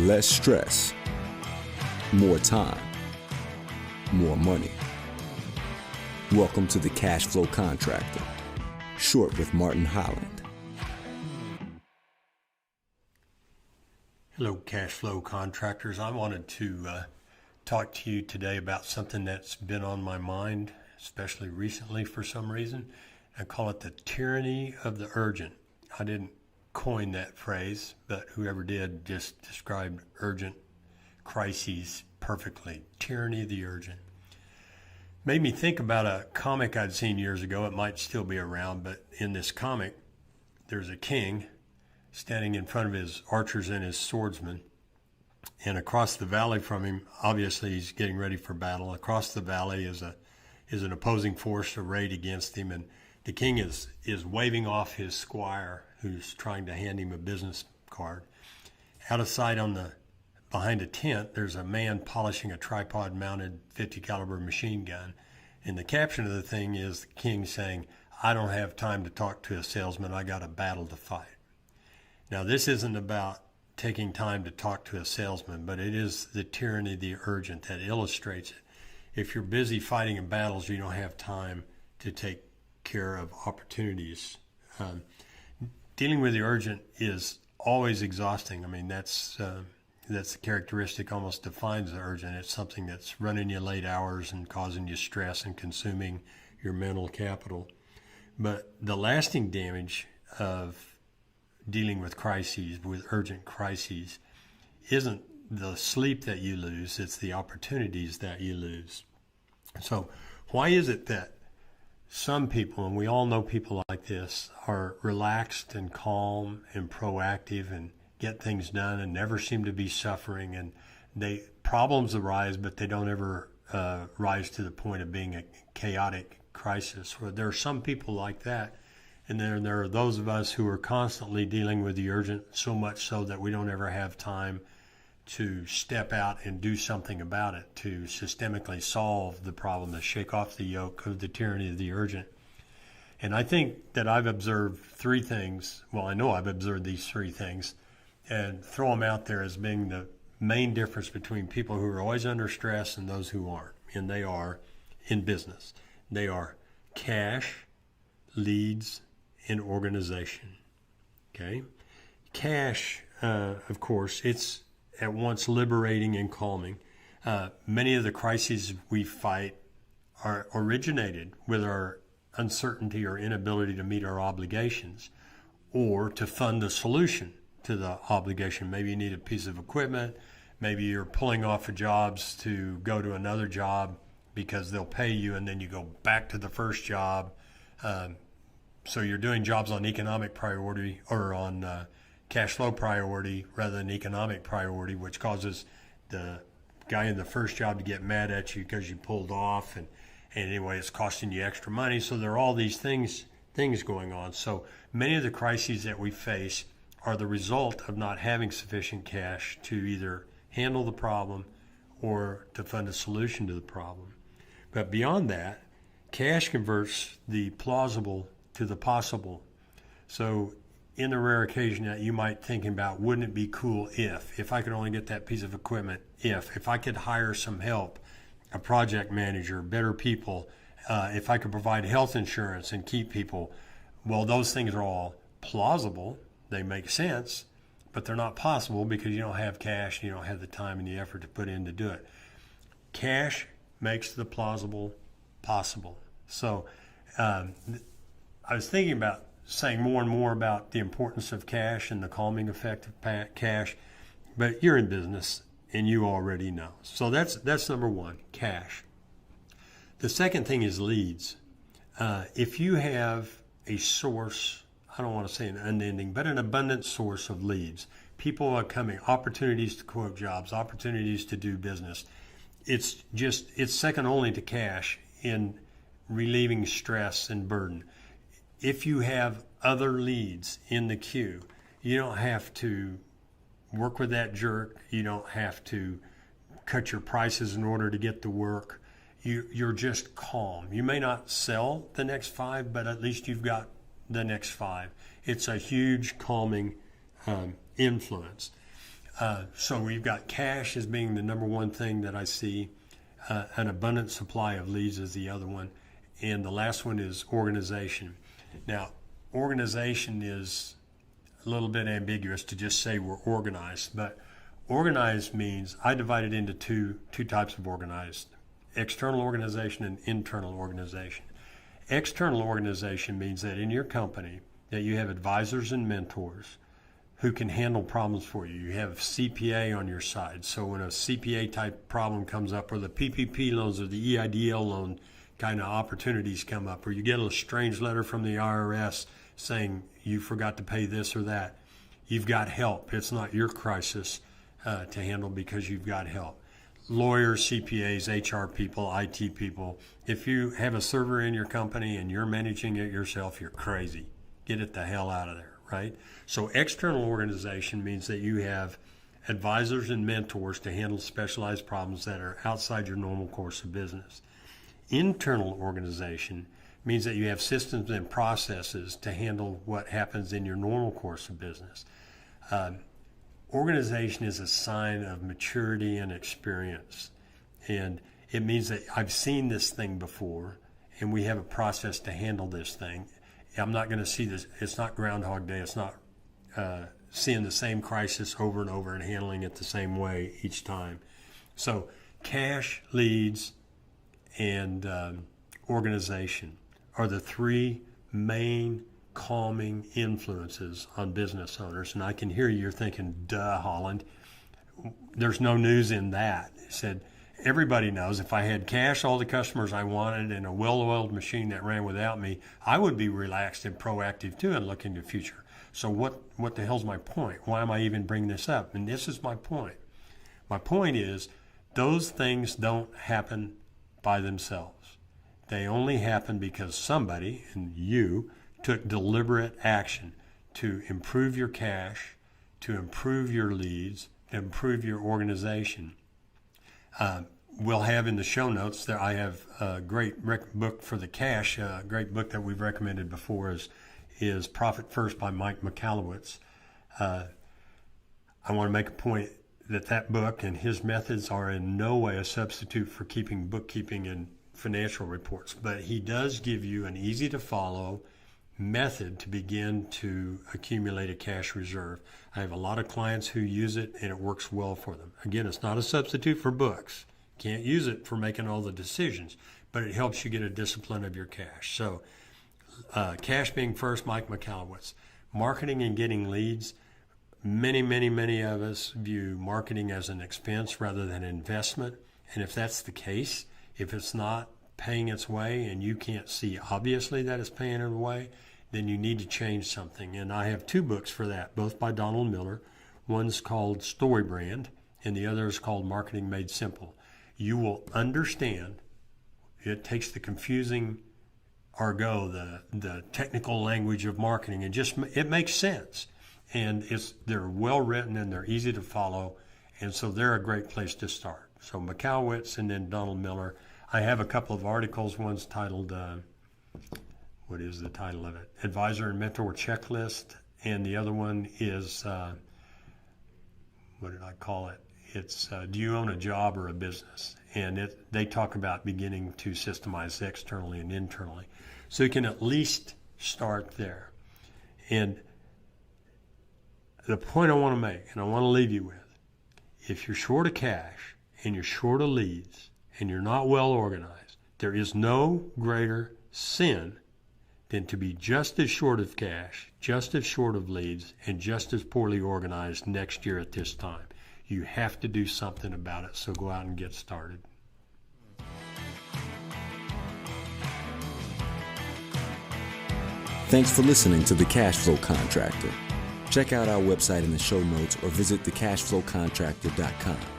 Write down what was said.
Less stress, more time, more money. Welcome to the Cash Flow Contractor, short with Martin Holland. Hello, Cash Flow Contractors. I wanted to talk to you today about something that's been on my mind, especially recently for some reason. I call it the tyranny of the urgent. I didn't coin that phrase, but whoever did just described urgent crises perfectly. Tyranny of the urgent. Made me think about a comic I'd seen years ago. It might still be around, but in this comic, there's a king standing in front of his archers and his swordsmen. And across the valley from him, obviously he's getting ready for battle. Across the valley is an opposing force arrayed against him, and the king is waving off his squire who's trying to hand him a business card. Out of sight behind a tent, there's a man polishing a tripod-mounted 50 caliber machine gun. And the caption of the thing is the king saying, "I don't have time to talk to a salesman. I got a battle to fight." Now, this isn't about taking time to talk to a salesman, but it is the tyranny of the urgent that illustrates it. If you're busy fighting in battles, you don't have time to take care of opportunities. Dealing with the urgent is always exhausting. I mean, that's the characteristic almost defines the urgent. It's something that's running you late hours and causing you stress and consuming your mental capital. But the lasting damage of dealing with crises, with urgent crises, isn't the sleep that you lose, it's the opportunities that you lose. So why is it that some people, and we all know people like this, are relaxed and calm and proactive and get things done and never seem to be suffering, and problems arise, but they don't ever rise to the point of being a chaotic crisis? Well, there are some people like that, and then there are those of us who are constantly dealing with the urgent, so much so that we don't ever have time to step out and do something about it, to systemically solve the problem, to shake off the yoke of the tyranny of the urgent. And I think that I've observed three things. Well, I know I've observed these three things and throw them out there as being the main difference between people who are always under stress and those who aren't. And they are in business. They are cash, leads, and organization. Okay? Cash, of course, it's at once liberating and calming. Many of the crises we fight are originated with our uncertainty or inability to meet our obligations or to fund a solution to the obligation. Maybe you need a piece of equipment. Maybe you're pulling off of jobs to go to another job because they'll pay you, and then you go back to the first job. So you're doing jobs on economic priority or on cash flow priority rather than economic priority, which causes the guy in the first job to get mad at you because you pulled off, and anyway, it's costing you extra money. So there are all these things going on. So many of the crises that we face are the result of not having sufficient cash to either handle the problem or to fund a solution to the problem. But beyond that, cash converts the plausible to the possible. So in the rare occasion that you might think about, wouldn't it be cool if I could only get that piece of equipment, if I could hire some help, a project manager, better people, if I could provide health insurance and keep people. Well, those things are all plausible. They make sense, but they're not possible because you don't have cash, you don't have the time and the effort to put in to do it. Cash makes the plausible possible. So I was thinking about saying more and more about the importance of cash and the calming effect of cash, but you're in business and you already know. So that's number one, cash. The second thing is leads. If you have a source, I don't want to say an unending, but an abundant source of leads, people are coming, opportunities to quote jobs, opportunities to do business. It's second only to cash in relieving stress and burden. If you have other leads in the queue, you don't have to work with that jerk. You don't have to cut your prices in order to get the work. You're just calm. You may not sell the next 5, but at least you've got the next 5. It's a huge calming influence. So we've got cash as being the number one thing that I see. An abundant supply of leads is the other one. And the last one is organization. Now, organization is a little bit ambiguous to just say we're organized, but organized means I divide it into two types of organized: external organization and internal organization. External organization means that in your company that you have advisors and mentors who can handle problems for you. You have CPA on your side. So when a CPA type problem comes up, or the PPP loans or the EIDL loan kind of opportunities come up, or you get a strange letter from the IRS saying you forgot to pay this or that, you've got help. It's not your crisis to handle because you've got help. Lawyers, CPAs, HR people, IT people, if you have a server in your company and you're managing it yourself, you're crazy. Get it the hell out of there, right? So external organization means that you have advisors and mentors to handle specialized problems that are outside your normal course of business. Internal organization means that you have systems and processes to handle what happens in your normal course of business. Organization is a sign of maturity and experience. And it means that I've seen this thing before, and we have a process to handle this thing. I'm not going to see this. It's not Groundhog Day. It's not seeing the same crisis over and over and handling it the same way each time. So cash, leads, and organization are the three main calming influences on business owners. And I can hear you're thinking, duh, Holland, there's no news in that. He said, everybody knows if I had cash, all the customers I wanted, and a well-oiled machine that ran without me, I would be relaxed and proactive too and look into the future. So what the hell's my point? Why am I even bringing this up? And this is my point. My point is those things don't happen by themselves. They only happen because somebody, and you, took deliberate action to improve your cash, to improve your leads, to improve your organization. We'll have in the show notes that I have a great book for the cash. A great book that we've recommended before is Profit First by Mike Michalowicz. I want to make a point that book and his methods are in no way a substitute for keeping bookkeeping and financial reports, but he does give you an easy to follow method to begin to accumulate a cash reserve. I have a lot of clients who use it and it works well for them. Again, it's not a substitute for books. Can't use it for making all the decisions, but it helps you get a discipline of your cash. So cash being first, Mike Michalowicz. Marketing and getting leads. Many of us view marketing as an expense rather than an investment. And if that's the case, if it's not paying its way and you can't see obviously that it's paying it way, then you need to change something. And I have two books for that, both by Donald Miller. One's called Story Brand and the other is called Marketing Made Simple. You will understand. It takes the confusing argot, the technical language of marketing, and it makes sense. And they're well written and they're easy to follow, and so they're a great place to start. So Michalowicz and then Donald Miller. I have a couple of articles. One's titled, what is the title of it? Advisor and Mentor Checklist, and the other one is, what did I call it? It's Do You Own a Job or a Business? And they talk about beginning to systemize externally and internally. So you can at least start there. And the point I want to make, and I want to leave you with, if you're short of cash and you're short of leads and you're not well organized, there is no greater sin than to be just as short of cash, just as short of leads, and just as poorly organized next year at this time. You have to do something about it, so go out and get started. Thanks for listening to The Cash Flow Contractor. Check out our website in the show notes or visit thecashflowcontractor.com.